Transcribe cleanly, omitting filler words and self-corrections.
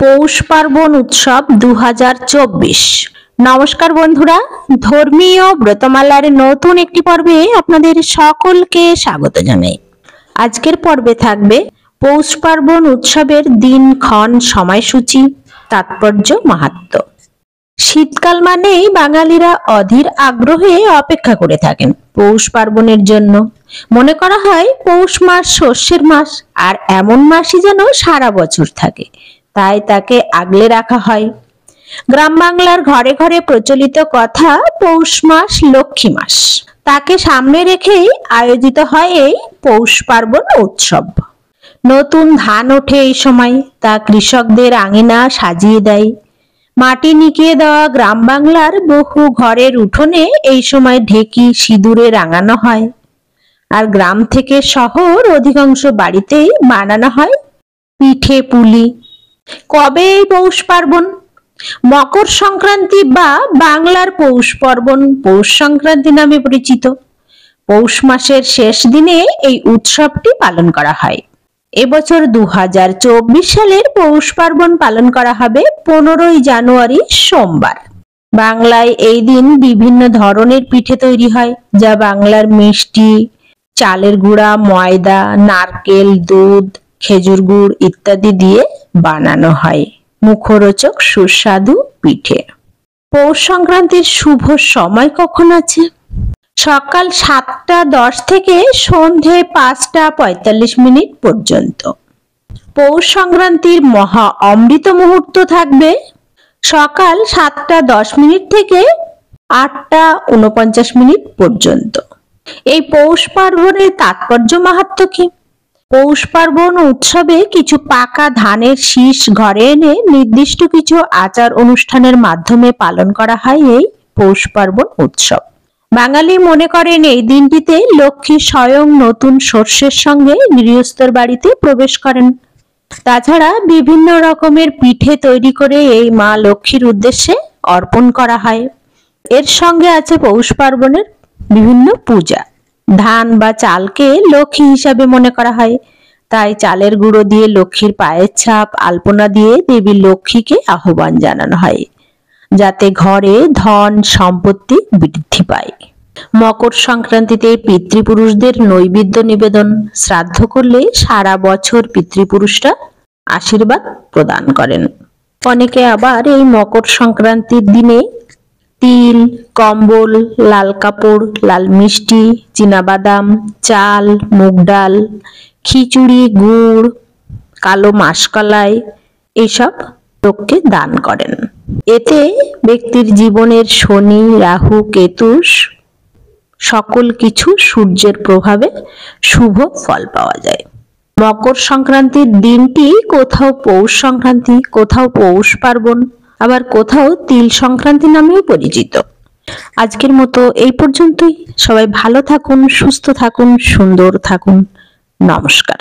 পৌষ পার্বণ উৎসব 2024। নমস্কার বন্ধুরা, ধর্মীয় ব্রতমালার নতুন একটি পর্বে আপনাদের সকলকে স্বাগত জানাই। আজকের পর্বে থাকবে পৌষ পার্বণ উৎসবের দিনক্ষণ, সময়সূচি, তাৎপর্য, মাহাত্ম্য। শীতকাল মানেই বাঙালিরা অধীর আগ্রহে অপেক্ষা করে থাকেন পৌষ পার্বণের জন্য। মনে করা হয় পৌষ মাস শস্যের মাস, আর এমন মাসই যেন সারা বছর থাকে, তাই তাকে আগলে রাখা হয়। গ্রাম বাংলার ঘরে ঘরে প্রচলিত কথা, পৌষ মাস লক্ষ্মী মাস। তাকে সামনে রেখেই আয়োজিত হয় এই পৌষ পার্বণ উৎসব। নতুন ধান ওঠে এই সময়, তা কৃষকদের আঙিনা সাজিয়ে দেয়। মাটি নিকিয়ে দেওয়া গ্রাম বাংলার বহু ঘরের উঠোনে এই সময় ঢেকি সিঁদুরে রাঙানো হয়। আর গ্রাম থেকে শহর অধিকাংশ বাড়িতেই বানানো হয় পিঠে পুলি। কবে এই পৌষ পার্বণ? মকর সংক্রান্তি বা বাংলার পৌষ পার্বণ পৌষ সংক্রান্তি নামে পরিচিত। পৌষ মাসের শেষ দিনে এই উৎসবটি পালন করা হয়। এবছর 2024 সালের পৌষ পার্বণ পালন করা হবে 15ই জানুয়ারি সোমবার। বাংলায় এই দিন বিভিন্ন ধরনের পিঠে তৈরি হয়, যা বাংলার মিষ্টি, চালের গুঁড়া, ময়দা, নারকেল, দুধ, খেজুর গুড় ইত্যাদি দিয়ে বানানো হয় মুখরোচক সুস্বাদু পিঠে। পৌষ সংক্রান্তির শুভ সময় কখন আছে? সকাল 7টা 10 থেকে সন্ধে 5টা 45 পর্যন্ত। পৌষ সংক্রান্তির মহা অমৃত মুহূর্ত থাকবে সকাল 7টা 10 থেকে 8টা 49 পর্যন্ত। এই পৌষ পার্বণের তাৎপর্য, মাহাত্ম্য কি? পৌষ পার্বণ উৎসবে কিছু পাকা ধানের শীষ ঘরে এনে নির্দিষ্ট কিছু আচার অনুষ্ঠানের মাধ্যমে পালন করা হয় এই পৌষ পার্বণ উৎসব। বাঙালি মনে করেন এই দিনটিতে লক্ষ্মী স্বয়ং নতুন শস্যের সঙ্গে গৃহস্থর বাড়িতে প্রবেশ করেন। তাছাড়া বিভিন্ন রকমের পিঠে তৈরি করে এই মা লক্ষ্মীর উদ্দেশ্যে অর্পণ করা হয়। এর সঙ্গে আছে পৌষ পার্বণের বিভিন্ন পূজা। ধান বা চালকে লক্ষ্মী হিসাবে মনে করা হয়, তাই চালের গুঁড়ো দিয়ে লক্ষ্মীর পায়ের ছাপ, আলপনা দিয়ে দেবী লক্ষ্মীকে আহ্বান জানানো হয়, যাতে ঘরে ধন সম্পত্তি বৃদ্ধি পায়। মকর সংক্রান্তিতে পিতৃপুরুষদের নৈবেদ্য নিবেদন, শ্রাদ্ধ করলে সারা বছর পিতৃপুরুষরা আশীর্বাদ প্রদান করেন। অনেকে আবার এই মকর সংক্রান্তির দিনে তিল, কম্বল, লাল কাপড়, লাল মিষ্টি, চীনাবাদাম, চাল, মুগ ডাল, খিচুড়ি, গুড়, কালো মাসকলাই এইসব লোককে দান করেন। এতে ব্যক্তির জীবনের শনি, রাহু, কেতু সকল কিছু সূর্যের প্রভাবে শুভ ফল পাওয়া যায়। মকর সংক্রান্তির দিনটি কোথাও পৌষ সংক্রান্তি, কোথাও পৌষ পার্বণ, আবার কোথাও তিল সংক্রান্তি নামেও পরিচিত। আজকের মতো এই পর্যন্তই। সবাই ভালো থাকুন, সুস্থ থাকুন, সুন্দর থাকুন। নমস্কার।